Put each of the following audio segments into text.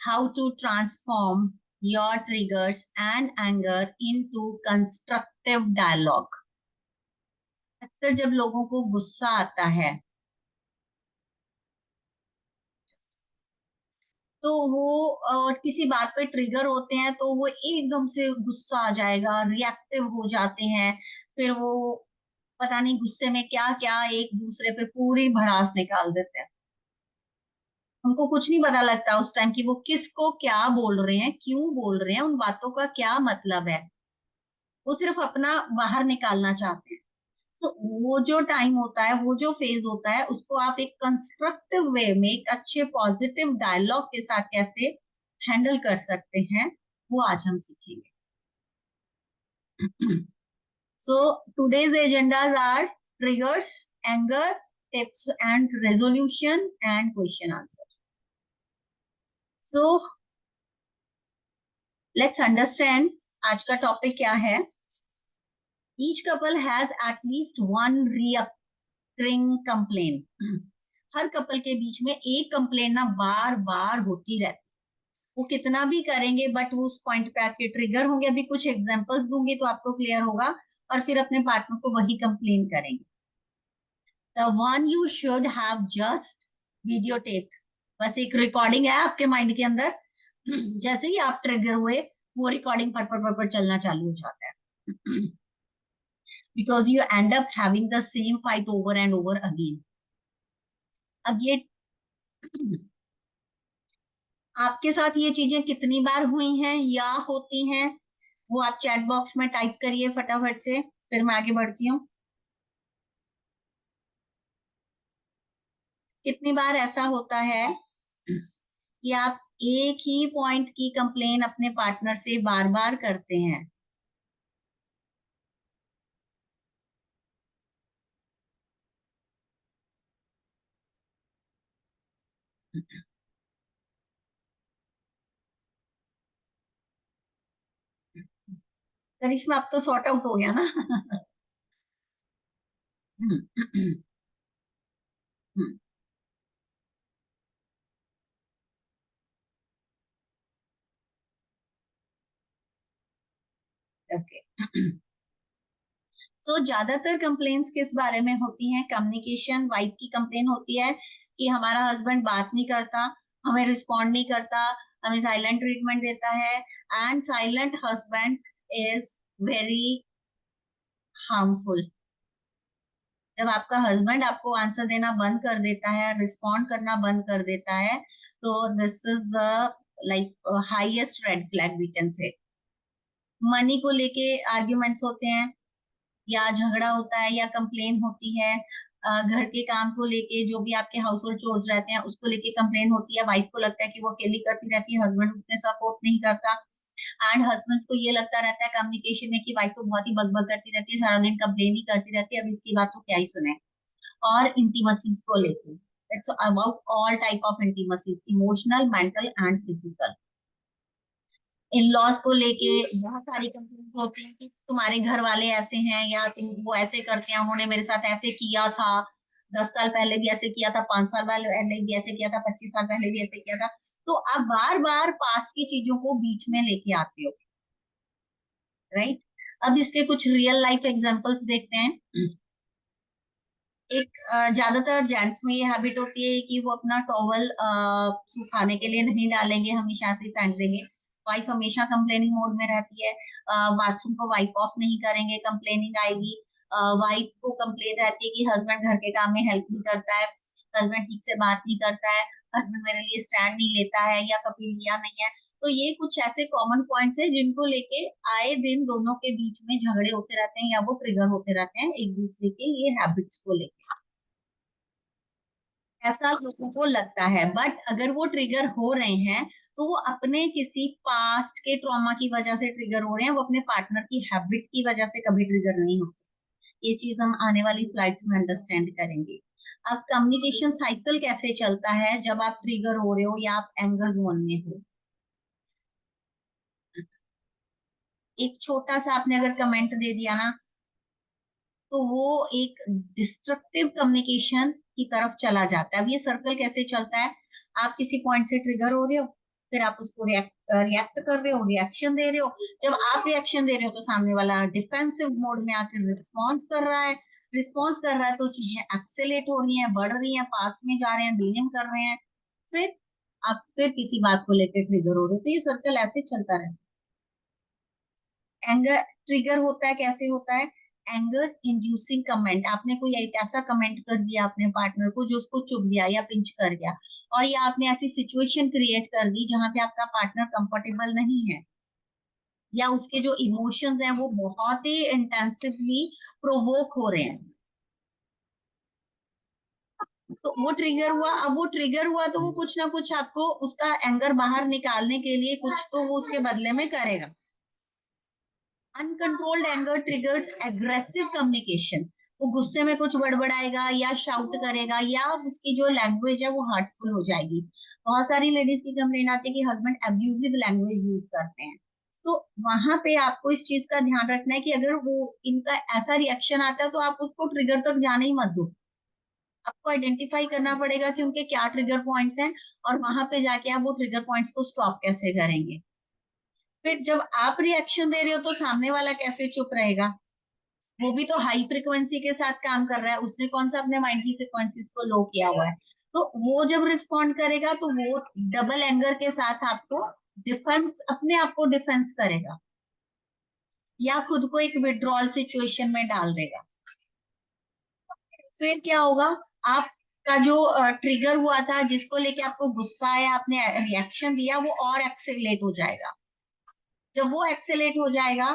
how to transform your triggers and anger into constructive dialogue. अक्सर जब लोगों को गुस्सा आता है तो वो किसी बात पे ट्रिगर होते हैं तो वो एकदम से गुस्सा आ जाएगा, रिएक्टिव हो जाते हैं। फिर वो पता नहीं गुस्से में क्या क्या एक दूसरे पे पूरी भड़ास निकाल देते हैं। उनको कुछ नहीं पता लगता उस टाइम कि वो किसको क्या बोल रहे हैं, क्यों बोल रहे हैं, उन बातों का क्या मतलब है। वो सिर्फ अपना बाहर निकालना चाहते हैं। तो वो जो टाइम होता है, वो जो फेज होता है, उसको आप एक कंस्ट्रक्टिव वे में, एक अच्छे पॉजिटिव डायलॉग के साथ कैसे हैंडल कर सकते हैं, वो आज हम सीखेंगे। So today's agendas are triggers, anger, tips and resolution and question answer. So let's understand आज का टॉपिक क्या है। Each couple has at least one recurring complain. हर कपल के बीच में एक कंप्लेन ना बार बार होती रहती। वो कितना भी करेंगे बट वो उस पॉइंट पे आके ट्रिगर होंगे। अभी कुछ एग्जांपल्स दूंगी तो आपको क्लियर होगा, और फिर अपने पार्टनर को वही कंप्लेन करेंगे। The one you should have just video tape. बस एक रिकॉर्डिंग है आपके माइंड के अंदर। जैसे ही आप ट्रिगर हुए वो रिकॉर्डिंग पट पट पट पट चलना चालू हो जाता है। Because you and up having the same fight over and over again. अब ये आपके साथ ये चीजें कितनी बार हुई हैं या होती हैं, वो आप चैट बॉक्स में टाइप करिए फटाफट से, फिर मैं आगे बढ़ती हूँ। कितनी बार ऐसा होता है कि आप एक ही पॉइंट की कंप्लेन अपने पार्टनर से बार बार करते हैं। करिश्मा अब तो सॉर्ट आउट हो गया ना? ओके। तो ज्यादातर कंप्लेन्स किस बारे में होती हैं? कम्युनिकेशन। वाइफ की कंप्लेन होती है कि हमारा हस्बैंड बात नहीं करता, हमें रिस्पॉन्ड नहीं करता, हमें साइलेंट ट्रीटमेंट देता है। And silent husband is very harmful. जब आपका हस्बैंड आपको आंसर देना बंद कर देता है, रिस्पॉन्ड करना बंद कर देता है, तो this is the like highest red flag we can say. Money को लेके आर्ग्यूमेंट्स होते हैं, या झगड़ा होता है, या कंप्लेन होती है। घर के काम को लेके जो भी आपके हाउस होल्ड चोर्स रहते हैं उसको लेके कंप्लेन होती है। वाइफ को लगता है कि वो अकेली करती रहती है, हस्बैंड उतने सपोर्ट नहीं करता। एंड हस्बैंड्स को ये लगता रहता है कम्युनिकेशन में कि वाइफ तो बहुत ही बकबक करती रहती है, सारा दिन कंप्लेन ही करती रहती है, अब इसकी बात तो क्या ही सुने। और इंटीमेसीज को लेके, it's about all type of intimacies, emotional, mental and physical. In-laws को लेके बहुत सारी कंप्लेंट होती है कि तुम्हारे घर वाले ऐसे हैं, या तुम वो ऐसे करते हैं, उन्होंने मेरे साथ ऐसे किया था, 10 साल पहले भी ऐसे किया था, 5 साल पहले भी ऐसे किया था, 25 साल पहले भी ऐसे किया था। तो आप बार बार पास्ट की चीजों को बीच में लेके आते हो, राइट? अब इसके कुछ रियल लाइफ एग्जांपल्स देखते हैं। एक ज्यादातर जेंट्स में ये हैबिट होती है कि वो अपना टॉवल सुखाने के लिए नहीं डालेंगे, हमेशा ऐसे ही फेंक देंगे। वाइफ हमेशा कंप्लेनिंग मोड में रहती है। बाथरूम को वाइप ऑफ नहीं करेंगे, कंप्लेनिंग आएगी। वाइफ को कंप्लेन रहती है कि हस्बैंड घर के काम में हेल्प नहीं करता है, हस्बैंड ठीक से बात नहीं करता है, हस्बैंड मेरे लिए स्टैंड नहीं लेता है, या कभी लिया नहीं है। तो ये कुछ ऐसे कॉमन पॉइंट्स है जिनको लेके आए दिन दोनों के बीच में झगड़े होते रहते हैं, या वो ट्रिगर होते रहते हैं एक दूसरे के ये हैबिट्स को लेके। ऐसा लोगों को लगता है, बट अगर वो ट्रिगर हो रहे हैं तो वो अपने किसी पास्ट के ट्रॉमा की वजह से ट्रिगर हो रहे हैं, वो अपने पार्टनर की हैबिट की वजह से कभी ट्रिगर नहीं होते। ये चीज हम आने वाली स्लाइड्स में अंडरस्टैंड करेंगे। अब कम्युनिकेशन साइकिल कैसे चलता है जब आप ट्रिगर हो रहे हो या आप एंगर जोन में हो। एक छोटा सा आपने अगर कमेंट दे दिया ना, तो वो एक डिस्ट्रक्टिव कम्युनिकेशन की तरफ चला जाता है। अब ये सर्कल कैसे चलता है? आप किसी पॉइंट से ट्रिगर हो रहे हो, फिर आप उसको रिएक्ट कर रहे हो, रिएक्शन दे रहे हो। जब आप रिएक्शन दे रहे हो तो सामने वाला डिफेंसिव मोड में आकर रिस्पॉन्स कर रहा है। रिस्पॉन्स कर रहा है तो चीजें एक्सेलेट हो रही हैं, बढ़ रही हैं, पास में जा रहे हैं, डीलिंग कर रहे हैं। फिर आप फिर किसी बात को लेकर ट्रिगर हो रहे हो, तो ये सर्कल ऐसे चलता रहता है। एंगर ट्रिगर होता है, कैसे होता है? एंगर इंड्यूसिंग कमेंट, आपने कोई एक ऐसा कमेंट कर दिया अपने पार्टनर को जो उसको चुभ गया या पिंच कर गया, और ये आपने ऐसी सिचुएशन क्रिएट कर दी जहां पे आपका पार्टनर कंफर्टेबल नहीं है, या उसके जो इमोशंस हैं वो बहुत ही इंटेंसिवली प्रोवोक हो रहे हैं, तो वो ट्रिगर हुआ। अब वो ट्रिगर हुआ तो वो कुछ ना कुछ आपको उसका एंगर बाहर निकालने के लिए कुछ तो वो उसके बदले में करेगा। Uncontrolled anger triggers aggressive communication, वो गुस्से में कुछ बड़बड़ाएगा या शाउट करेगा, या उसकी जो लैंग्वेज है वो हर्टफुल हो जाएगी। बहुत सारी लेडीज की कंप्लेंट आती है कि हस्बैंड अब्यूजिव लैंग्वेज यूज करते हैं। तो वहां पे आपको इस चीज का ध्यान रखना है कि अगर वो इनका ऐसा रिएक्शन आता है तो आप उसको ट्रिगर तक जाने ही मत दो। आपको आइडेंटिफाई करना पड़ेगा कि उनके क्या ट्रिगर पॉइंट्स हैं, और वहां पे जाके आप वो ट्रिगर पॉइंट्स को स्टॉप कैसे करेंगे। फिर जब आप रिएक्शन दे रहे हो तो सामने वाला कैसे चुप रहेगा? वो भी तो हाई फ्रिक्वेंसी के साथ काम कर रहा है, उसने कौन सा अपने माइंड की फ्रिक्वेंसीज को लो किया हुआ है। तो वो जब रिस्पॉन्ड करेगा तो वो डबल एंगर के साथ आपको डिफेंस, अपने आप को डिफेंस करेगा, या खुद को एक विड्रॉल सिचुएशन में डाल देगा। फिर क्या होगा? आपका जो ट्रिगर हुआ था, जिसको लेके आपको गुस्सा आया, आपने रिएक्शन दिया, वो और एक्सेलरेट हो जाएगा। जब वो एक्सेलेट हो जाएगा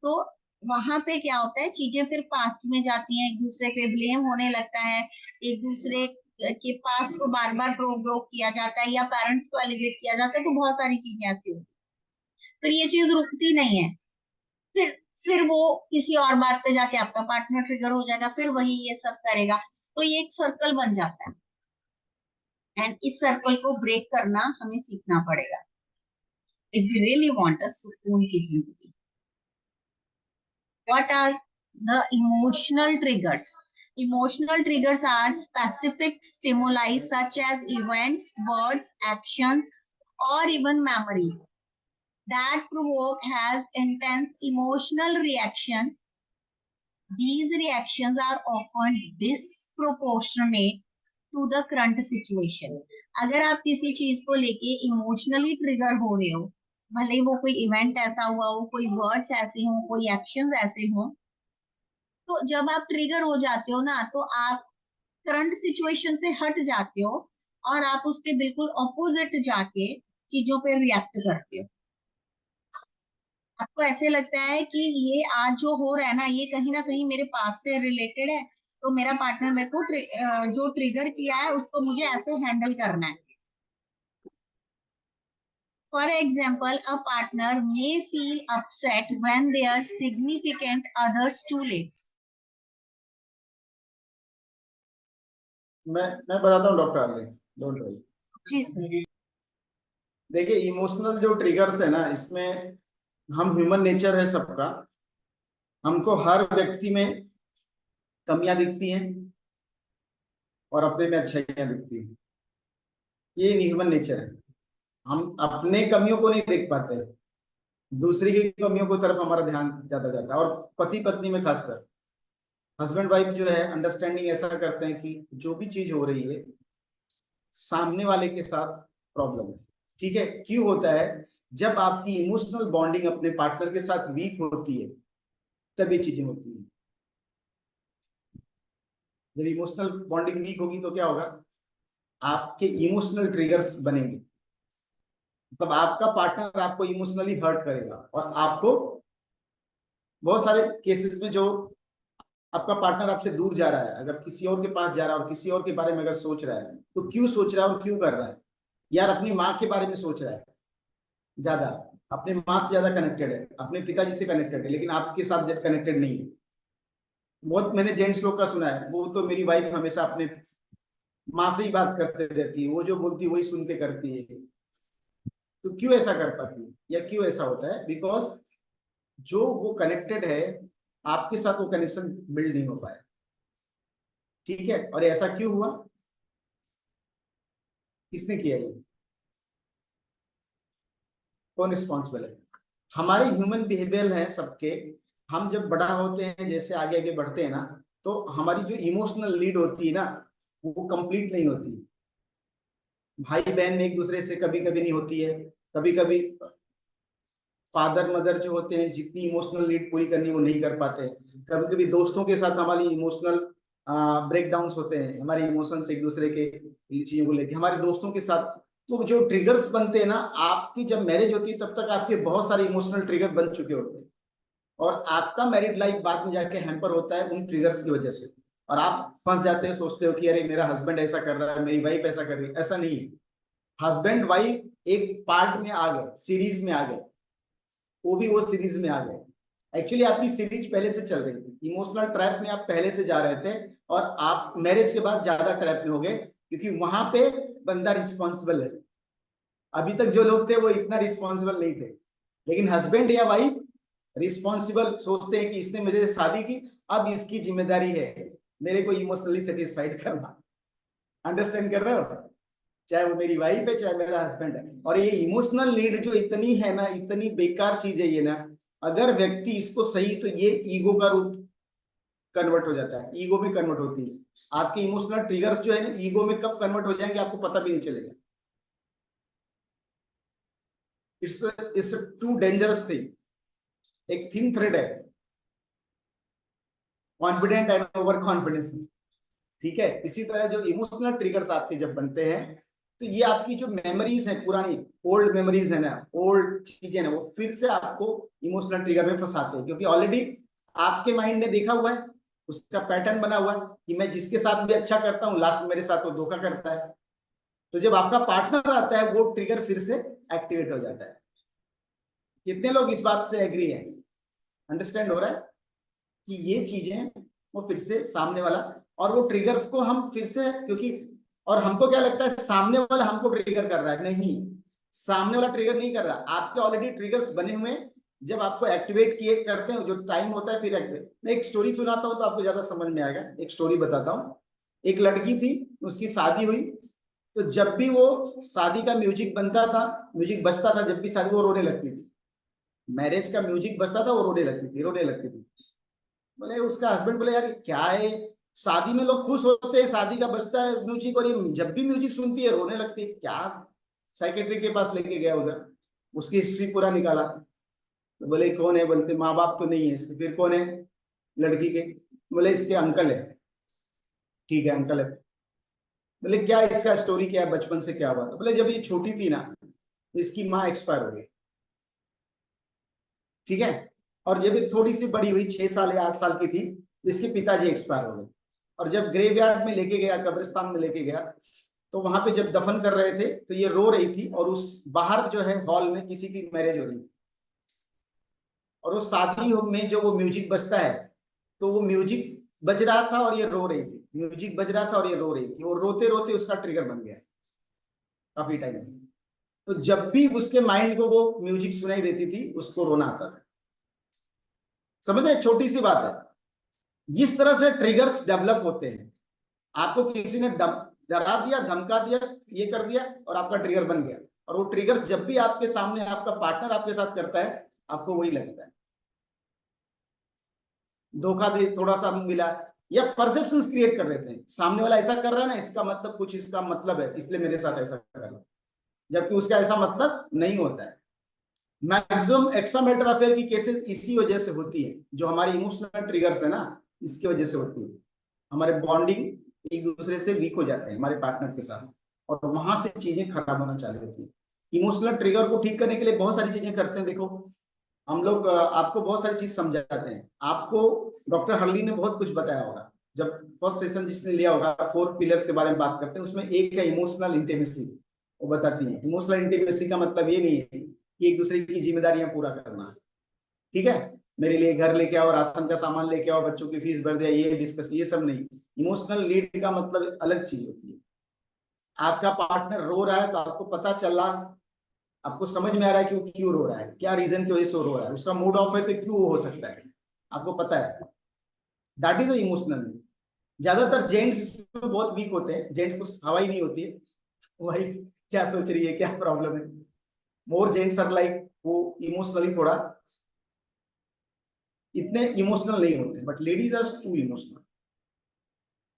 तो वहां पे क्या होता है, चीजें फिर पास्ट में जाती हैं, एक दूसरे पे ब्लेम होने लगता है, एक दूसरे के पास्ट को बार बार प्रोवोक किया जाता है, या पेरेंट्स को एलिगेट किया जाता है, तो बहुत सारी चीजें ऐसी होती हैं। फिर ये चीज रुकती नहीं है। फिर फिर वो किसी और बात पे जाके आपका पार्टनर ट्रिगर हो जाएगा, फिर वही ये सब करेगा, तो ये एक सर्कल बन जाता है। एंड इस सर्कल को ब्रेक करना हमें सीखना पड़ेगा if we really want a सुकून की जिंदगी। What are the emotional triggers? Emotional triggers are specific stimuli such as events, words, actions, or even memories that provoke has intense emotional reaction. These reactions are often disproportionate to the current situation. अगर आप किसी चीज को लेके emotionally trigger हो रहे हो, भले ही वो कोई इवेंट ऐसा हुआ हो, कोई वर्ड्स ऐसे हो, कोई एक्शंस ऐसे हो, तो जब आप ट्रिगर हो जाते हो ना, तो आप करंट सिचुएशन से हट जाते हो, और आप उसके बिल्कुल ऑपोजिट जाके चीजों पे रिएक्ट करते हो। आपको ऐसे लगता है कि ये आज जो हो रहा है ना, ये कहीं ना कहीं मेरे पास से रिलेटेड है, तो मेरा पार्टनर मेरे को जो ट्रिगर किया है उसको मुझे ऐसे हैंडल करना है। For example, a partner may feel upset when they are significant others too late. मैं बताता हूँ डॉक्टर आर्ले, डोंट वरी। जी सर। देखिए, इमोशनल जो ट्रिगर्स है ना, इसमें हम ह्यूमन नेचर है सबका, हमको हर व्यक्ति में कमियां दिखती हैं और अपने में अच्छाइयां दिखती हैं। ये ह्यूमन नेचर है। हम अपने कमियों को नहीं देख पाते, दूसरी की कमियों को तरफ हमारा ध्यान ज्यादा जाता है। और पति पत्नी में खासकर हस्बैंड वाइफ जो है, अंडरस्टैंडिंग ऐसा करते हैं कि जो भी चीज हो रही है सामने वाले के साथ प्रॉब्लम है। ठीक है, क्यों होता है? जब आपकी इमोशनल बॉन्डिंग अपने पार्टनर के साथ वीक होती है तब ये चीजें होती है। जब इमोशनल बॉन्डिंग वीक होगी तो क्या होगा? आपके इमोशनल ट्रिगर्स बनेंगे, मतलब आपका पार्टनर आपको इमोशनली हर्ट करेगा। और आपको बहुत सारे केसेस में जो आपका पार्टनर आपसे दूर जा रहा है, अगर किसी और के पास जा रहा है और किसी और के बारे में अगर सोच रहा है, तो क्यों सोच रहा है और क्यों कर रहा है? यार अपनी माँ के बारे में सोच रहा है ज्यादा, अपने माँ से ज्यादा कनेक्टेड है, अपने पिताजी से कनेक्टेड है, लेकिन आपके साथ कनेक्टेड नहीं है। बहुत मैंने जेंट्स लोग का सुना है, वो तो मेरी वाइफ हमेशा अपने माँ से ही बात करते रहती है, वो जो बोलती है वही सुन के करती है। तो क्यों ऐसा कर पाती है या क्यों ऐसा होता है? बिकॉज जो वो कनेक्टेड है आपके साथ, वो कनेक्शन बिल्ड नहीं हो पाया। ठीक है, और ऐसा क्यों हुआ? किसने किया ये? कौन रिस्पॉन्सिबल है? हमारे ह्यूमन बिहेवियर है सबके। हम जब बड़ा होते हैं, जैसे आगे आगे बढ़ते हैं ना, तो हमारी जो इमोशनल लीड होती है ना, वो कंप्लीट नहीं होती। भाई बहन में एक दूसरे से कभी कभी नहीं होती है, कभी कभी फादर मदर जो होते हैं जितनी इमोशनल नीड पूरी करनी वो नहीं कर पाते। कभी कभी दोस्तों के साथ हमारी इमोशनल ब्रेकडाउन्स होते हैं, हमारे इमोशंस एक दूसरे के चीजों को लेकर हमारे दोस्तों के साथ। तो जो ट्रिगर्स बनते हैं ना, आपकी जब मैरिज होती है तब तक आपके बहुत सारे इमोशनल ट्रिगर बन चुके होते हैं, और आपका मैरिड लाइफ बाद में जाके हैम्पर होता है उन ट्रिगर्स की वजह से। और आप फंस जाते हैं, सोचते हो कि अरे मेरा हस्बैंड ऐसा कर रहा है, मेरी वाइफ ऐसा कर रही है। ऐसा नहीं, हस्बैंड वाइफ एक पार्ट में आ गए, सीरीज में आ गए, वो भी वो सीरीज में आ गए। एक्चुअली आपकी सीरीज पहले से चल रही थी, इमोशनल ट्रैप में आप पहले से जा रहे थे, और आप मैरिज के बाद ज्यादा ट्रैप में हो गए, क्योंकि वहां पे बंदा रिस्पॉन्सिबल है। अभी तक जो लोग थे वो इतना रिस्पॉन्सिबल नहीं थे, लेकिन हस्बैंड या वाइफ रिस्पॉन्सिबल सोचते हैं कि इसने मुझे शादी की, अब इसकी जिम्मेदारी है मेरे को इमोशनली सेटिस्फाइड करना। अंडरस्टैंड कर रहे हो? चाहे वो मेरी वाइफ है, चाहे मेरा हस्बैंड है। और ये इमोशनल नीड जो इतनी है ना, इतनी बेकार चीज है ये ना, अगर व्यक्ति इसको सही, तो ये ईगो का रूप कन्वर्ट हो जाता है, ईगो में कन्वर्ट होती है। आपके इमोशनल ट्रिगर्स जो है ना, ईगो में कब कन्वर्ट हो जाएंगे आपको पता भी नहीं चलेगा। It's it's too dangerous thing. एक थिन थ्रेड है कॉन्फिडेंट एंड ओवर कॉन्फिडेंस में। ठीक है, इसी तरह जो इमोशनल ट्रिगर्स आपके जब बनते हैं, तो ये आपकी जो मेमोरीज है, पुरानी ओल्ड मेमोरीज है ना, ओल्ड चीजें ना, वो फिर से आपको इमोशनल ट्रिगर में फंसाते हैं, क्योंकि ऑलरेडी आपके माइंड ने देखा हुआ है, उसका पैटर्न बना हुआ है कि मैं जिसके साथ भी अच्छा करता हूँ लास्ट मेरे साथ वो धोखा करता है। तो जब आपका पार्टनर आता है, वो ट्रिगर फिर से एक्टिवेट हो जाता है। कितने लोग इस बात से एग्री है? अंडरस्टैंड हो रहा है कि ये चीजें वो फिर से सामने वाला, और वो ट्रिगर्स को हम फिर से, क्योंकि और हमको क्या लगता है सामने वाला हमको ट्रिगर कर रहा है, नहीं, सामने वाला ट्रिगर नहीं कर रहा, आपके ऑलरेडी ट्रिगर्स बने हुए हैं। जब आपको एक्टिवेट किए करते हैं, जो टाइम होता है फिर एक्टिवेट। मैं एक स्टोरी सुनाता हूँ तो आपको ज्यादा समझ में आएगा। एक स्टोरी बताता हूँ। एक लड़की थी, उसकी शादी हुई, तो जब भी वो शादी का म्यूजिक बनता था, म्यूजिक बजता था, जब भी शादी, वो रोने लगती थी। मैरिज का म्यूजिक बजता था, वो रोने लगती थी, रोने लगती थी। बोले, उसका हस्बैंड बोले, यार क्या है, शादी में लोग खुश होते हैं, शादी का बजता है म्यूजिक, और ये जब भी म्यूजिक सुनती है रोने लगती है, क्या? साइकेट्री के पास लेके गया उधर, उसकी हिस्ट्री पूरा निकाला। तो बोले कौन है? बोलते माँ बाप तो नहीं है इसके। फिर कौन है लड़की के? बोले इसके अंकल है। ठीक है, अंकल है। बोले क्या इसका स्टोरी क्या है, बचपन से क्या हुआ था? बोले जब ये छोटी थी ना, तो इसकी माँ एक्सपायर हो गई। ठीक है, और जब ये थोड़ी सी बड़ी हुई, 6 साल या 8 साल की थी, तो इसके पिताजी एक्सपायर हो गए। और जब ग्रेवयार्ड में लेके गया, कब्रिस्तान में लेके गया, तो वहां पे जब दफन कर रहे थे, तो ये रो रही थी, और उस बाहर जो है हॉल में किसी की मैरिज हो रही थी, और उस शादी में जो वो म्यूजिक बजता है, तो वो म्यूजिक बज रहा था और ये रो रही थी, म्यूजिक बज रहा था और ये रो रही थी, और रोते रोते उसका ट्रिगर बन गया काफी टाइम। तो जब भी उसके माइंड को वो म्यूजिक सुनाई देती थी, उसको रोना आता था। समझे? छोटी सी बात है। इस तरह से ट्रिगर्स डेवलप होते हैं। आपको किसी ने डरा दिया, धमका दिया, ये कर दिया, और आपका ट्रिगर बन गया। और वो ट्रिगर जब भी आपके सामने आपका पार्टनर आपके साथ करता है, आपको वही लगता है। धोखा दे थोड़ा सा मिला, या परसेप्शन क्रिएट कर लेते हैं, सामने वाला ऐसा कर रहा है ना, इसका मतलब कुछ इसका मतलब है, इसलिए मेरे साथ ऐसा कर रहा है, जबकि उसका ऐसा मतलब नहीं होता है। मैक्सिमम एक्स्ट्रा मैरिटल अफेयर की केसेस इसी वजह से होती है, जो हमारी इमोशनल ट्रिगर्स है ना, इसकी वजह से होती है। हमारे बॉन्डिंग एक दूसरे से वीक हो जाते हैं हमारे पार्टनर के साथ, और वहां से चीजें खराब होना चालू होती है। इमोशनल ट्रिगर को ठीक करने के लिए बहुत सारी चीजें करते हैं। देखो, हम लोग आपको बहुत सारी चीज समझाते हैं। आपको डॉक्टर हर्ली ने बहुत कुछ बताया होगा, जब फर्स्ट सेशन जिसने लिया होगा, 4 पिलर्स के बारे में बात करते हैं, उसमें एक है इमोशनल इंटीमेसी। वो बताती है इमोशनल इंटीमेसी का मतलब ये नहीं है कि एक दूसरे की जिम्मेदारियां पूरा करना। ठीक है, मेरे लिए घर लेके आओ, राशन का सामान लेके आओ, बच्चों की फीस भर दिया, ये डिस्कस, ये सब नहीं। इमोशनल नीड का मतलब अलग चीज होती है। आपका पार्टनर रो रहा है तो आपको पता चला, आपको समझ में आ रहा है कि वो क्यों रो रहा है, क्या रीजन की वजह से वो रो रहा है, उसका मूड ऑफ है तो क्यों हो सकता है, आपको पता है। That is emotional. ज्यादातर जेंट्स इसमें बहुत वीक होते हैं, जेंट्स को हवा ही नहीं होती है, वही क्या सोच रही है, क्या प्रॉब्लम है। मोर जेंट्स आर लाइक, वो इमोशनली थोड़ा इतने इमोशनल नहीं होते, but ladies are too emotional.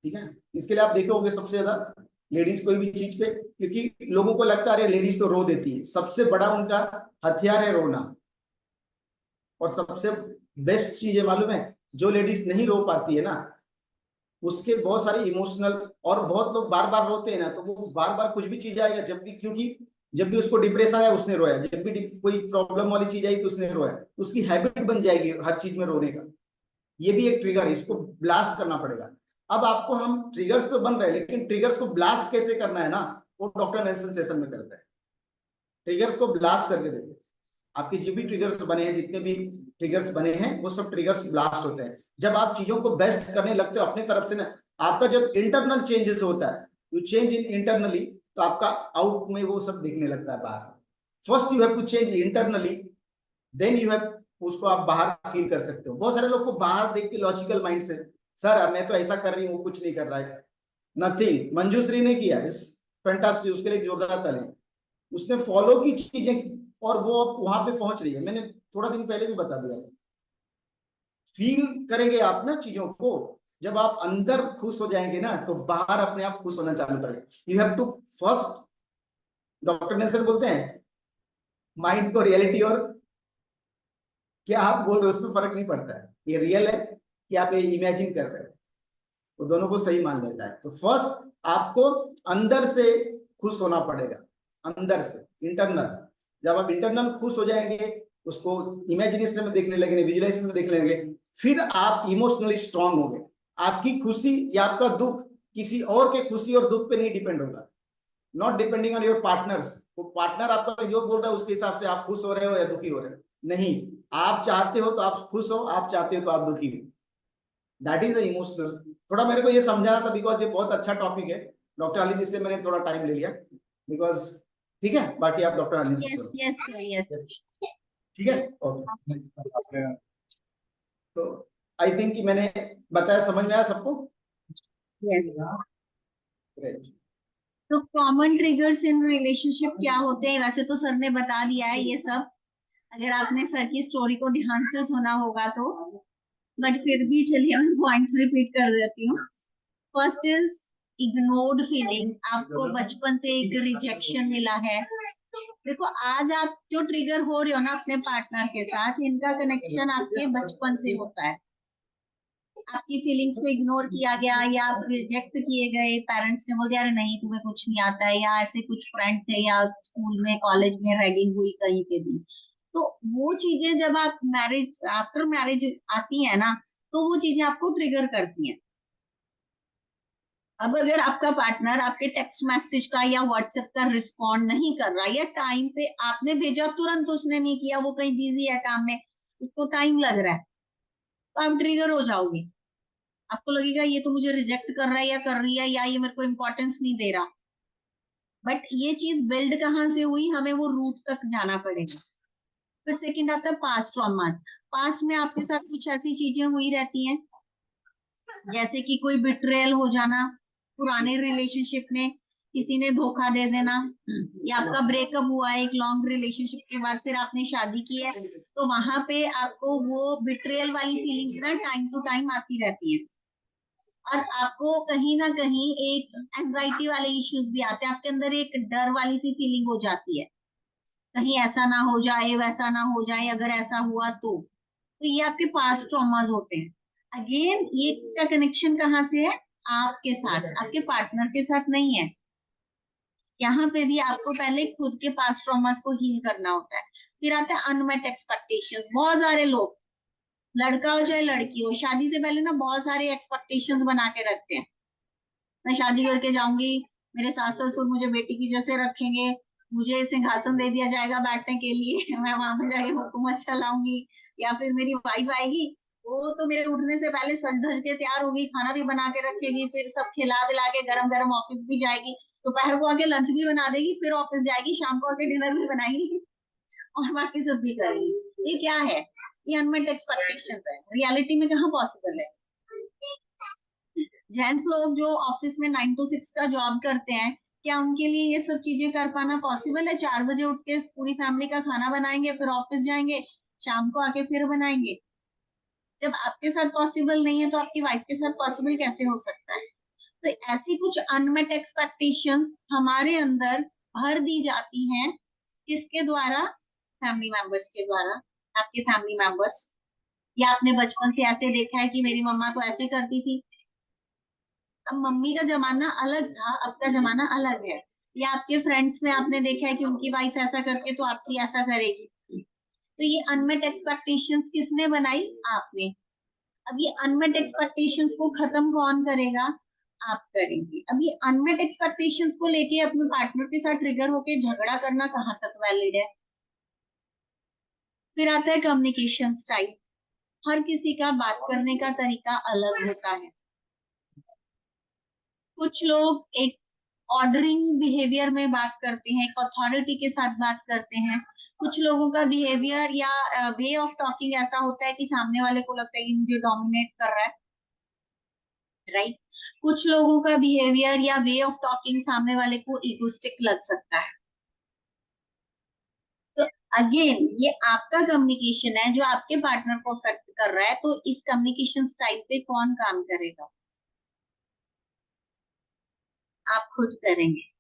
ठीक है, इसके लिए आप देखे होंगे सबसे ज्यादा लेडीज कोई भी चीज पे, क्योंकि लोगों को लगता है अरे लेडीज तो रो देती है, सबसे बड़ा उनका हथियार है रोना। और सबसे बेस्ट चीज है मालूम है, जो लेडीज नहीं रो पाती है ना, उसके बहुत सारे इमोशनल, और बहुत लोग बार बार रोते हैं ना, तो वो बार बार कुछ भी चीज आएगा जब भी, क्योंकि जब भी उसको डिप्रेशन आया उसने रोया, जब भी कोई प्रॉब्लम वाली चीज आई तो उसने रोया, तो उसकी हैबिट बन जाएगी हर चीज में रोने का। ये भी एक ट्रिगर है, इसको ब्लास्ट करना पड़ेगा। अब आपको हम ट्रिगर्स तो बन रहे हैं, लेकिन ट्रिगर्स को ब्लास्ट कैसे करना है ना, वो डॉक्टर नेल्सन सेशन में करता है। ट्रिगर्स को ब्लास्ट करके देते हैं। आपके जो भी ट्रिगर्स बने हैं, जितने भी ट्रिगर्स बने हैं, वो सब ट्रिगर्स ब्लास्ट होते हैं जब आप चीजों को बेस्ट करने लगते हो अपने तरफ से ना। आपका जब इंटरनल चेंजेस होता है, यू चेंज इन इंटरनली, तो आपका आउट में वो सब दिखने लगता है बाहर। First you have to change internally, then you have, उसको आप बाहर फील कर सकते हो। बहुत सारे लोग को बाहर देख के लॉजिकल माइंड से, सर मैं तो ऐसा कर रही हूँ, कुछ नहीं कर रहा है, नथिंग। मंजूश्री ने किया इस फैंटास्टिक, उसके लिए जोरदार तालियां। उसने फॉलो की चीजें और वो अब वहां पे पहुंच रही है। मैंने थोड़ा दिन पहले भी बता दिया। फील करेंगे आप ना चीजों को, जब आप अंदर खुश हो जाएंगे ना, तो बाहर अपने आप खुश होना चालू करेंगे। You have to first, doctor Nelson बोलते हैं माइंड को रियलिटी और क्या आप बोल रहे हो उसमें फर्क नहीं पड़ता है, ये रियल है कि आप ये इमेजिन कर रहे हो, तो दोनों को सही मान लेता है। तो फर्स्ट आपको अंदर से खुश होना पड़ेगा, अंदर से इंटरनल। जब आप इंटरनल खुश हो जाएंगे, उसको इमेजिनेशन में देखने लगेंगे, विजुलाइजेशन में देखने लगेंगे, फिर आप इमोशनली स्ट्रांग होंगे। आपकी खुशी या आपका दुख किसी और के खुशी और दुख पे नहीं डिपेंड होगा, not depending on your partners. वो पार्टनर आपका जो बोल रहा है उसके हिसाब से आप खुश हो रहे हो या दुखी हो रहे हो, नहीं। आप चाहते हो तो आप खुश हो, आप चाहते हो तो आप दुखी हो। That is emotional. थोड़ा मेरे को ये समझाना था, बिकॉज ये बहुत अच्छा टॉपिक है डॉक्टर अली, इसलिए मैंने थोड़ा टाइम ले लिया, बिकॉज ठीक है। बाकी आप डॉक्टर अली से यस करो। Yes yes. ठीक है, ओके। तो आई थिंक कि मैंने बताया, समझ में आया सबको? यस। ग्रेट। तो कॉमन ट्रिगर्स इन रिलेशनशिप क्या होते हैं? वैसे तो सर ने बता दिया है ये सब, अगर आपने सर की स्टोरी को ध्यान से सुना होगा तो, बट फिर भी चलिए मैं पॉइंट्स रिपीट कर देती हूँ। First is ignored feeling. आपको बचपन से एक रिजेक्शन मिला है। देखो, आज आप जो ट्रिगर हो रहे हो ना अपने पार्टनर के साथ, इनका कनेक्शन आपके बचपन से होता है। आपकी फीलिंग्स को इग्नोर किया गया, या आप रिजेक्ट किए गए, पेरेंट्स ने बोल दिया अरे नहीं तुम्हें कुछ नहीं आता है, या ऐसे कुछ फ्रेंड थे, या स्कूल में कॉलेज में रैगिंग हुई कहीं पे भी। तो वो चीजें जब आप मैरिज, आफ्टर मैरिज आती है ना, तो वो चीजें आपको ट्रिगर करती हैं। अब अगर आपका पार्टनर आपके टेक्स्ट मैसेज का या व्हाट्सएप का रिस्पॉन्ड नहीं कर रहा, या टाइम पे आपने भेजा तुरंत उसने नहीं किया, वो कहीं बिजी है काम में, उसको टाइम लग रहा है, तो आप ट्रिगर हो जाओगे। आपको लगेगा ये तो मुझे रिजेक्ट कर रहा है या कर रही है, या ये मेरे को इंपॉर्टेंस नहीं दे रहा। बट ये चीज बिल्ड कहाँ से हुई, हमें वो रूट तक जाना पड़ेगा। फिर सेकंड आता है पास्ट ट्रॉमा। पास्ट में आपके साथ कुछ ऐसी चीजें हुई रहती हैं, जैसे कि कोई बिट्रेयल हो जाना पुराने रिलेशनशिप में, किसी ने धोखा दे देना, या आपका ब्रेकअप हुआ है एक लॉन्ग रिलेशनशिप के बाद, फिर आपने शादी की है, तो वहां पे आपको वो बिट्रेयल वाली फीलिंग्स ना टाइम टू टाइम आती रहती है। और आपको कहीं ना कहीं एक एंजाइटी वाले इश्यूज भी आते हैं, आपके अंदर एक डर वाली सी फीलिंग हो जाती है, कहीं ऐसा ना हो जाए, वैसा ना हो जाए, अगर ऐसा हुआ तो ये आपके पास्ट ट्रॉमास होते हैं। अगेन ये इसका कनेक्शन कहाँ से है? आपके साथ, आपके पार्टनर के साथ नहीं है। यहाँ पे भी आपको पहले खुद के पास्ट ट्रॉमास को हील करना होता है। फिर आता है अनमेट एक्सपेक्टेशंस। बहुत सारे लोग, लड़का हो चाहे लड़की हो, शादी से पहले ना बहुत सारे एक्सपेक्टेशंस बना के रखते हैं। मैं शादी करके जाऊंगी, मेरे सास ससुर मुझे बेटी की जैसे रखेंगे, मुझे सिंहासन दे दिया जाएगा बैठने के लिए, मैं वहां पे जाके हुकूमत चलाऊंगी। या फिर मेरी वाइफ आएगी, वो तो मेरे उठने से पहले सज धज के तैयार होगी, खाना भी बना के रखेगी, फिर सब खिला पिला के गरम गरम ऑफिस भी जाएगी, दोपहर को आके लंच भी बना देगी, फिर ऑफिस जाएगी, शाम को आके डिनर भी बनाएगी और बाकी सब भी करेगी। ये क्या है? ये अनमेट एक्सपेक्टेशन है, रियलिटी में कहाँ पॉसिबल है। जेंट्स लोग जो ऑफिस में 9 to 6 का जॉब करते हैं, क्या उनके लिए ये सब चीजें कर पाना पॉसिबल है? 4 बजे उठ के पूरी फैमिली का खाना बनाएंगे, फिर ऑफिस जाएंगे, शाम को आके फिर बनाएंगे? जब आपके साथ पॉसिबल नहीं है तो आपकी वाइफ के साथ पॉसिबल कैसे हो सकता है? तो ऐसी कुछ अनमेट एक्सपेक्टेशंस हमारे अंदर भर दी जाती हैं। किसके द्वारा? फैमिली मेंबर्स के द्वारा। आपके फैमिली मेंबर्स, या आपने बचपन से ऐसे देखा है कि मेरी मम्मा तो ऐसे करती थी। अब मम्मी का जमाना अलग था, अब का जमाना अलग है। या आपके फ्रेंड्स में आपने देखा है कि उनकी वाइफ ऐसा करके तो आपकी ऐसा करेगी। तो ये अनमेट एक्सपेक्टेशंस किसने बनाई? आपने। अब ये अनमेट एक्सपेक्टेशंस को खत्म कौन करेगा? आप करेंगे। अब ये अनमेट एक्सपेक्टेशंस को लेके अपने पार्टनर के साथ ट्रिगर होके झगड़ा करना कहाँ तक वैलिड है? फिर आता है कम्युनिकेशन स्टाइल। हर किसी का बात करने का तरीका अलग होता है। कुछ लोग एक ऑर्डरिंग बिहेवियर में बात करते हैं, एक अथॉरिटी के साथ बात करते हैं। कुछ लोगों का बिहेवियर या वे ऑफ टॉकिंग ऐसा होता है कि सामने वाले को लगता है कि मुझे डोमिनेट कर रहा है, राइट? कुछ लोगों का बिहेवियर या वे ऑफ टॉकिंग सामने वाले को इगोस्टिक लग सकता है। तो अगेन ये आपका कम्युनिकेशन है जो आपके पार्टनर को अफेक्ट कर रहा है। तो इस कम्युनिकेशन स्टाइल पे कौन काम करेगा? आप खुद करेंगे।